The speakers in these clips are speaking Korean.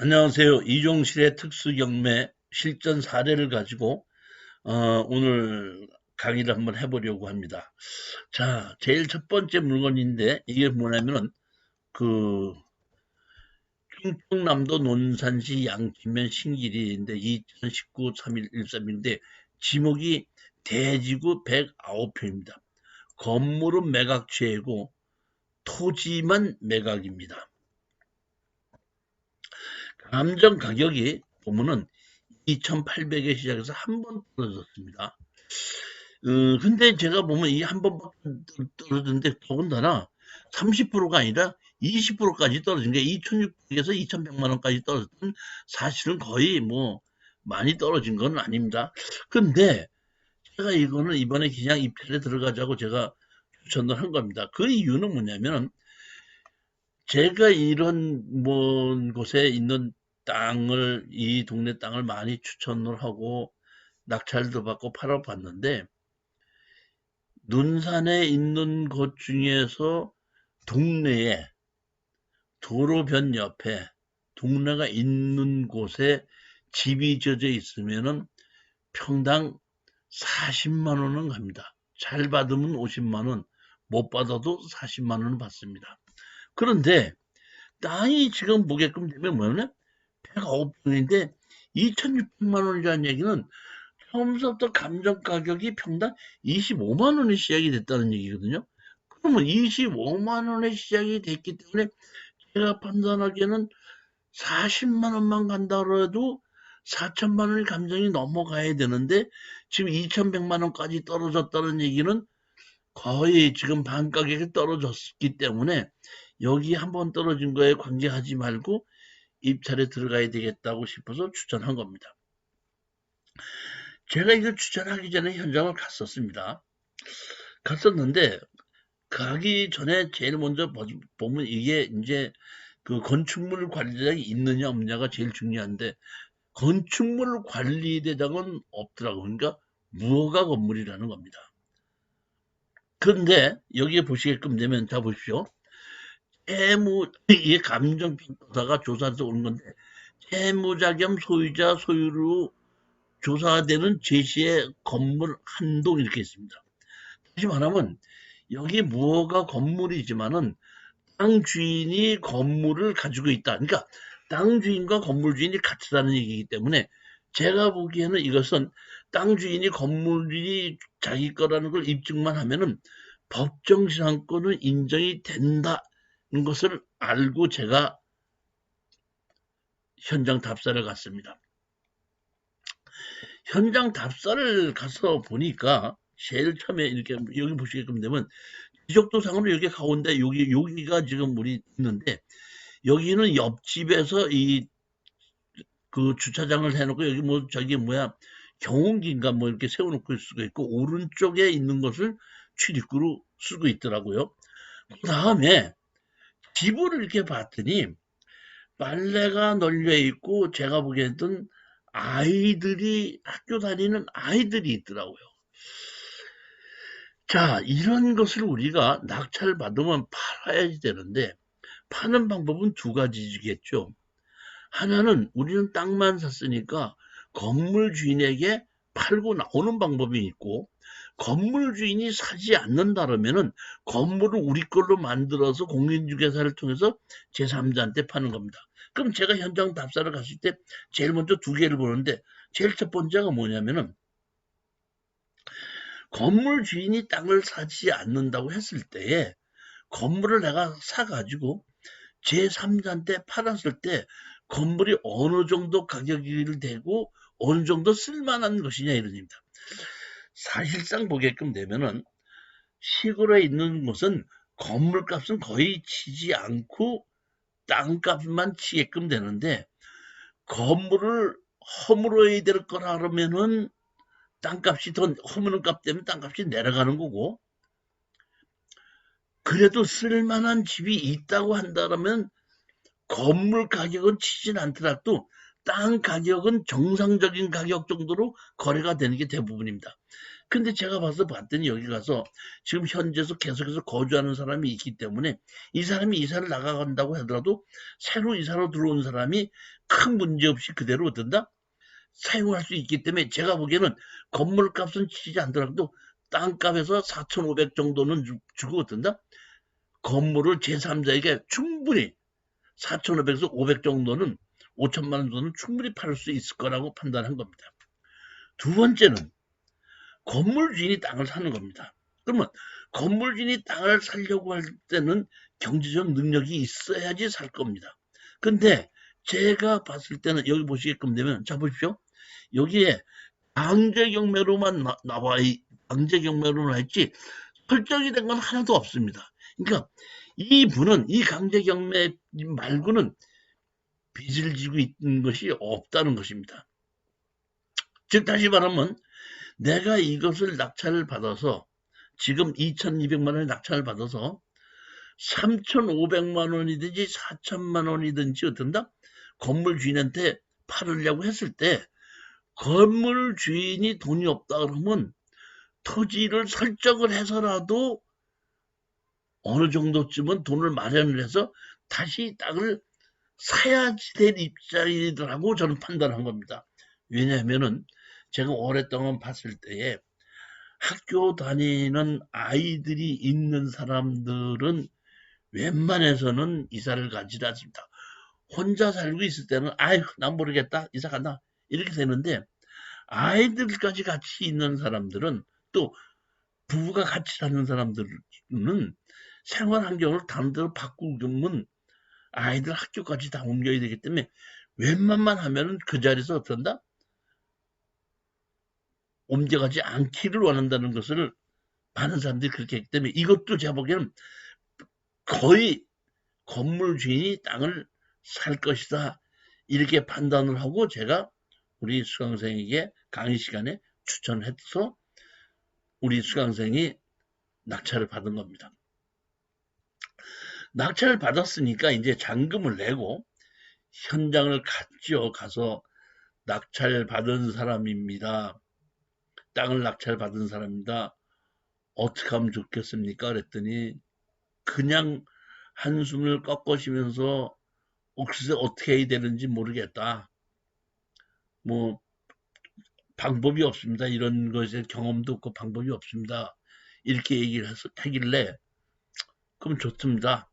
안녕하세요. 이종실의 특수경매 실전 사례를 가지고 오늘 강의를 한번 해보려고 합니다. 자, 제일 첫 번째 물건인데 이게 뭐냐면은 그 충청남도 논산시 양지면 신길이인데 2019 3일 13인데 지목이 대지구 109평입니다. 건물은 매각취해고 토지만 매각입니다. 감정 가격이 보면은 2,800에 시작해서 한 번 떨어졌습니다. 근데 제가 보면 이 한 번밖에 떨어졌는데 더군다나 30%가 아니라 20%까지 떨어진 게 2,600에서 2,100만 원까지 떨어졌던 사실은 거의 뭐 많이 떨어진 건 아닙니다. 근데 제가 이거는 이번에 그냥 입찰에 들어가자고 제가 추천을 한 겁니다. 그 이유는 뭐냐면 제가 이런 먼 곳에 있는 땅을 이 동네 땅을 많이 추천을 하고 낙찰도 받고 팔아봤는데 눈산에 있는 곳 중에서 동네에 도로변 옆에 동네가 있는 곳에 집이 져져 있으면은 평당 40만 원은 갑니다. 잘 받으면 50만 원, 못 받아도 40만 원은 받습니다. 그런데 땅이 지금 보게끔 되면 뭐냐면 109평인데 2,600만 원이라는 얘기는 처음부터 감정 가격이 평당 25만 원에 시작이 됐다는 얘기거든요. 그러면 25만 원에 시작이 됐기 때문에 제가 판단하기에는 40만 원만 간다 그래도 4천만 원의 감정이 넘어가야 되는데 지금 2,100만 원까지 떨어졌다는 얘기는 거의 지금 반 가격이 떨어졌기 때문에 여기 한번 떨어진 거에 관계하지 말고 입찰에 들어가야 되겠다고 싶어서 추천한 겁니다. 제가 이걸 추천하기 전에 현장을 갔었습니다. 갔었는데 가기 전에 제일 먼저 보면 이게 이제 그 건축물 관리대장이 있느냐 없느냐가 제일 중요한데 건축물 관리대장은 없더라고요. 그러니까 무허가 건물이라는 겁니다. 그런데 여기에 보시게끔 되면 자 보십시오. 이게 감정평가사가 조사해서 오는 건데 채무자 겸 소유자 소유로 조사되는 제시의 건물 한동 이렇게 있습니다. 다시 말하면 여기 무허가 건물이지만은 땅 주인이 건물을 가지고 있다. 그러니까 땅 주인과 건물 주인이 같이라는 얘기이기 때문에 제가 보기에는 이것은 땅 주인이 건물이 자기 거라는 걸 입증만 하면은 법정 시상권은 인정이 된다는 것을 알고 제가 현장 답사를 갔습니다. 현장 답사를 가서 보니까 제일 처음에 이렇게 여기 보시게끔 되면 지적도상으로 여기 가운데 여기가 지금 우리 있는데 여기는 옆집에서 그 주차장을 해놓고 여기 뭐 저기 뭐야 경운기인가 뭐 이렇게 세워놓고 쓰고 있고 오른쪽에 있는 것을 출입구로 쓰고 있더라고요. 그 다음에 집을 이렇게 봤더니 빨래가 널려 있고 제가 보기에는 아이들이 학교 다니는 아이들이 있더라고요. 자, 이런 것을 우리가 낙찰 받으면 팔아야지 되는데 파는 방법은 두 가지겠죠. 하나는 우리는 땅만 샀으니까 건물 주인에게 팔고 나오는 방법이 있고 건물 주인이 사지 않는다면은 건물을 우리 걸로 만들어서 공인중개사를 통해서 제3자한테 파는 겁니다. 그럼 제가 현장 답사를 갔을 때 제일 먼저 두 개를 보는데 제일 첫 번째가 뭐냐면은 건물 주인이 땅을 사지 않는다고 했을 때에 건물을 내가 사가지고 제3자한테 팔았을 때 건물이 어느 정도 가격이 되고 어느 정도 쓸만한 것이냐 이런입니다. 사실상 보게끔 되면은 시골에 있는 곳은 건물값은 거의 치지 않고 땅값만 치게끔 되는데 건물을 허물어야 될 거라 그러면은 땅값이 더 허무는 값 때문에 땅값이 내려가는 거고 그래도 쓸만한 집이 있다고 한다면 건물 가격은 치진 않더라도 땅 가격은 정상적인 가격 정도로 거래가 되는 게 대부분입니다. 근데 제가 봤더니 여기 가서 지금 현재에서 계속해서 거주하는 사람이 있기 때문에 이 사람이 이사를 나가간다고 하더라도 새로 이사로 들어온 사람이 큰 문제 없이 그대로 어떤다? 사용할 수 있기 때문에 제가 보기에는 건물값은 치지 않더라도 땅값에서 4,500 정도는 주고 어떤다? 건물을 제3자에게 충분히 4,500에서 500 정도는 5천만 원 정도는 충분히 팔을 수 있을 거라고 판단한 겁니다. 두 번째는 건물 주인이 땅을 사는 겁니다. 그러면 건물 주인이 땅을 사려고 할 때는 경제적 능력이 있어야지 살 겁니다. 근데 제가 봤을 때는 여기 보시게끔 되면 자 보십시오. 여기에 강제경매로만 나와 강제경매로만 했지 설정이 된 건 하나도 없습니다. 그러니까 이분은 이 강제경매 말고는 빚을 지고 있는 것이 없다는 것입니다. 즉 다시 말하면 내가 이것을 낙찰을 받아서 지금 2,200만 원의 낙찰을 받아서 3,500만 원이든지 4천만 원이든지 어떤다? 건물 주인한테 팔으려고 했을 때 건물 주인이 돈이 없다 그러면 토지를 설정을 해서라도 어느 정도쯤은 돈을 마련을 해서 다시 땅을 사야지 될 입장이라고 저는 판단한 겁니다. 왜냐하면은 제가 오랫동안 봤을 때에 학교 다니는 아이들이 있는 사람들은 웬만해서는 이사를 가지 않습니다. 혼자 살고 있을 때는 아휴 난 모르겠다 이사 간다 이렇게 되는데 아이들까지 같이 있는 사람들은 또 부부가 같이 사는 사람들은 생활 환경을 다른 데로 바꾸면 아이들 학교까지 다 옮겨야 되기 때문에 웬만만 하면은 그 자리에서 어떤다? 옮겨가지 않기를 원한다는 것을 많은 사람들이 그렇게 했기 때문에 이것도 제가 보기에는 거의 건물 주인이 땅을 살 것이다 이렇게 판단을 하고 제가 우리 수강생에게 강의 시간에 추천해서 우리 수강생이 낙찰을 받은 겁니다. 낙찰을 받았으니까 이제 잔금을 내고 현장을 갔죠. 가서 낙찰 받은 사람입니다. 땅을 낙찰 받은 사람입니다. 어떻게 하면 좋겠습니까? 그랬더니 그냥 한숨을 꺾으시면서 글쎄 어떻게 해야 되는지 모르겠다. 뭐 방법이 없습니다. 이런 것에 경험도 없고 방법이 없습니다. 이렇게 얘기를 하길래 그럼 좋습니다.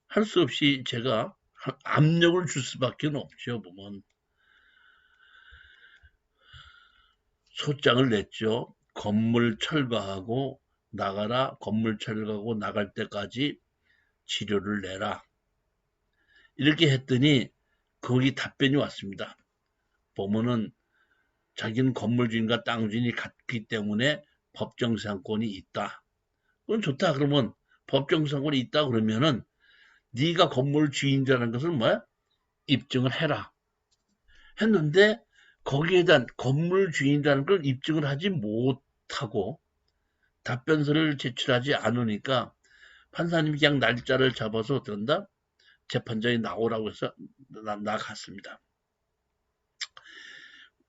할 수 없이 제가 압력을 줄 수밖에 없죠. 보면 소장을 냈죠. 건물 철거하고 나가라. 건물 철거하고 나갈 때까지 치료를 내라. 이렇게 했더니 거기 답변이 왔습니다. 보면은 자기는 건물 주인과 땅 주인이 같기 때문에 법정상권이 있다. 그건 좋다. 그러면 법정상권이 있다 그러면은 네가 건물 주인이라는 것을 뭐야? 입증을 해라. 했는데 거기에 대한 건물 주인이라는 걸 입증을 하지 못하고 답변서를 제출하지 않으니까 판사님이 그냥 날짜를 잡아서 어떤다? 재판장이 나오라고 해서 나갔습니다.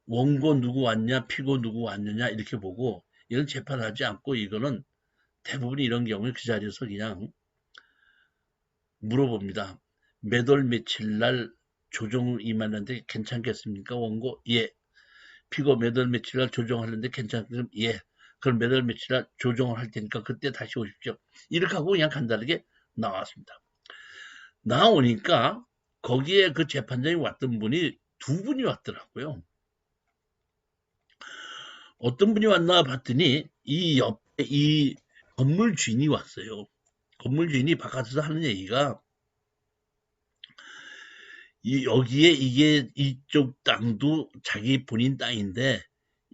원고 누구 왔냐, 피고 누구 왔느냐 이렇게 보고 이런 재판하지 않고 이거는 대부분 이런 경우에 그 자리에서 그냥 물어봅니다. 몇 월 며칠 날 조정을 임하는데 괜찮겠습니까? 원고 예. 피고 몇 월 며칠 날 조정하는데 괜찮겠습니까? 예. 그럼 몇 월 며칠 날 조정을 할 테니까 그때 다시 오십시오. 이렇게 하고 그냥 간단하게 나왔습니다. 나오니까 거기에 그 재판장이 왔던 분이 두 분이 왔더라고요. 어떤 분이 왔나 봤더니 이 옆에 이 건물 주인이 왔어요. 건물 주인이 바깥에서 하는 얘기가 여기에 이게 이쪽 땅도 자기 본인 땅인데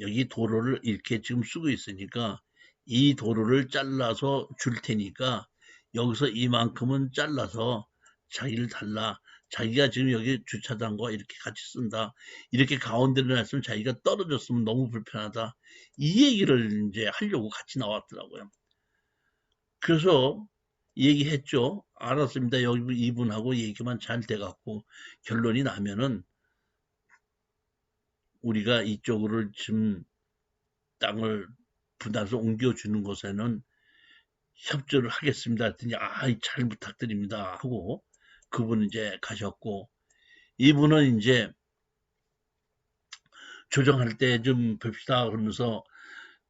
여기 도로를 이렇게 지금 쓰고 있으니까 이 도로를 잘라서 줄 테니까 여기서 이만큼은 잘라서 자기를 달라. 자기가 지금 여기 주차장과 이렇게 같이 쓴다. 이렇게 가운데를 놨으면 자기가 떨어졌으면 너무 불편하다. 이 얘기를 이제 하려고 같이 나왔더라고요. 그래서 얘기했죠. 알았습니다. 여기 이분하고 얘기만 잘 돼갖고 결론이 나면은 우리가 이쪽으로 지금 땅을 분할해서 옮겨주는 것에는 협조를 하겠습니다 했더니 잘 부탁드립니다 하고 그분은 이제 가셨고, 이분은 이제 조정할 때 좀 봅시다 그러면서,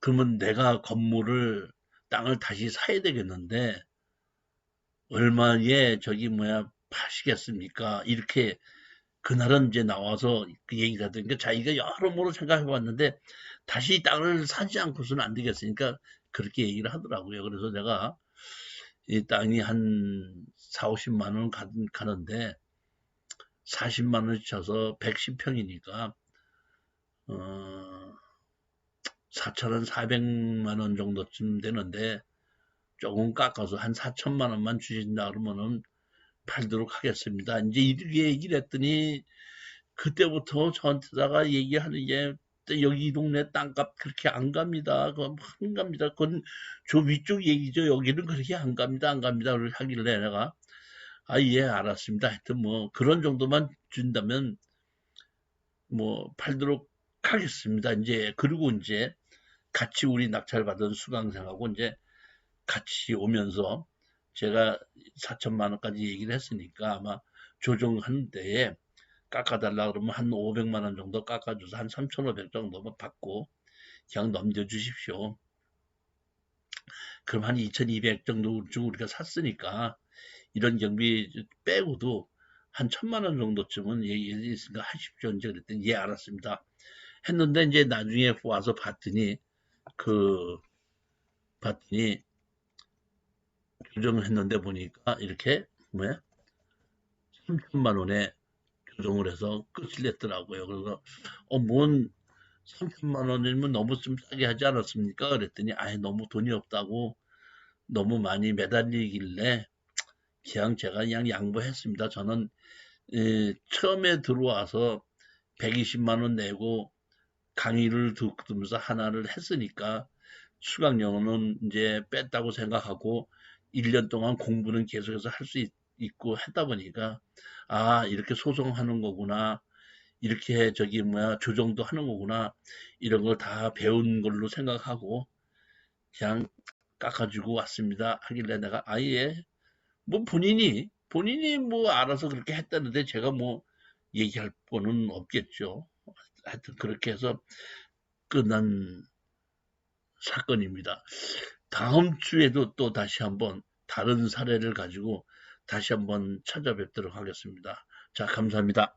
그러면 내가 건물을 땅을 다시 사야 되겠는데 얼마에 파시겠습니까? 이렇게 그날은 이제 나와서 그 얘기가 되니까 자기가 여러모로 생각해 봤는데 다시 땅을 사지 않고서는 안 되겠으니까 그렇게 얘기를 하더라고요. 그래서 내가 이 땅이 한 4, 50만 원 가는데 40만 원씩 쳐서 110평이니까 4,400만 원 정도쯤 되는데 조금 깎아서 한 4천만 원만 주신다 그러면은 팔도록 하겠습니다. 이제 이렇게 얘기를 했더니 그때부터 저한테다가 얘기하는 게 여기 이 동네 땅값 그렇게 안 갑니다. 그건 안 갑니다. 그건 저 위쪽 얘기죠. 여기는 그렇게 안 갑니다. 안 갑니다. 그렇게 하길래 내가 예, 알았습니다. 하여튼 뭐 그런 정도만 준다면 뭐 팔도록 하겠습니다. 이제 그리고 이제 같이 우리 낙찰받은 수강생하고 이제 같이 오면서 제가 4천만 원까지 얘기를 했으니까 아마 조정하는 데에 깎아달라 그러면 한 500만 원 정도 깎아줘서 한 3,500 정도만 받고 그냥 넘겨주십시오. 그럼 한 2,200 정도 주고 우리가 샀으니까 이런 경비 빼고도 한 1,000만 원 정도쯤은 있으니까 하십시오. 이제 그랬더니 예, 알았습니다. 했는데 이제 나중에 와서 봤더니 봤더니 조정을 했는데 보니까 이렇게 뭐야 3천만 원에 조정을 해서 끝을 냈더라고요. 그래서 뭔 3천만 원이면 너무 좀 싸게 하지 않았습니까? 그랬더니 너무 돈이 없다고 너무 많이 매달리길래 그냥 제가 그냥 양보했습니다. 저는 처음에 들어와서 120만 원 내고 강의를 듣면서 하나를 했으니까 수강료는 이제 뺐다고 생각하고 1년 동안 공부는 계속해서 할 수 있고 하다 보니까 이렇게 소송하는 거구나. 이렇게 조정도 하는 거구나. 이런 걸 다 배운 걸로 생각하고 그냥 깎아주고 왔습니다. 하길래 내가 예. 뭐 본인이 뭐 알아서 그렇게 했다는데 제가 뭐 얘기할 거는 없겠죠. 하여튼 그렇게 해서 끝난 사건입니다. 다음 주에도 또 다시 한번 다른 사례를 가지고 다시 한번 찾아뵙도록 하겠습니다. 자, 감사합니다.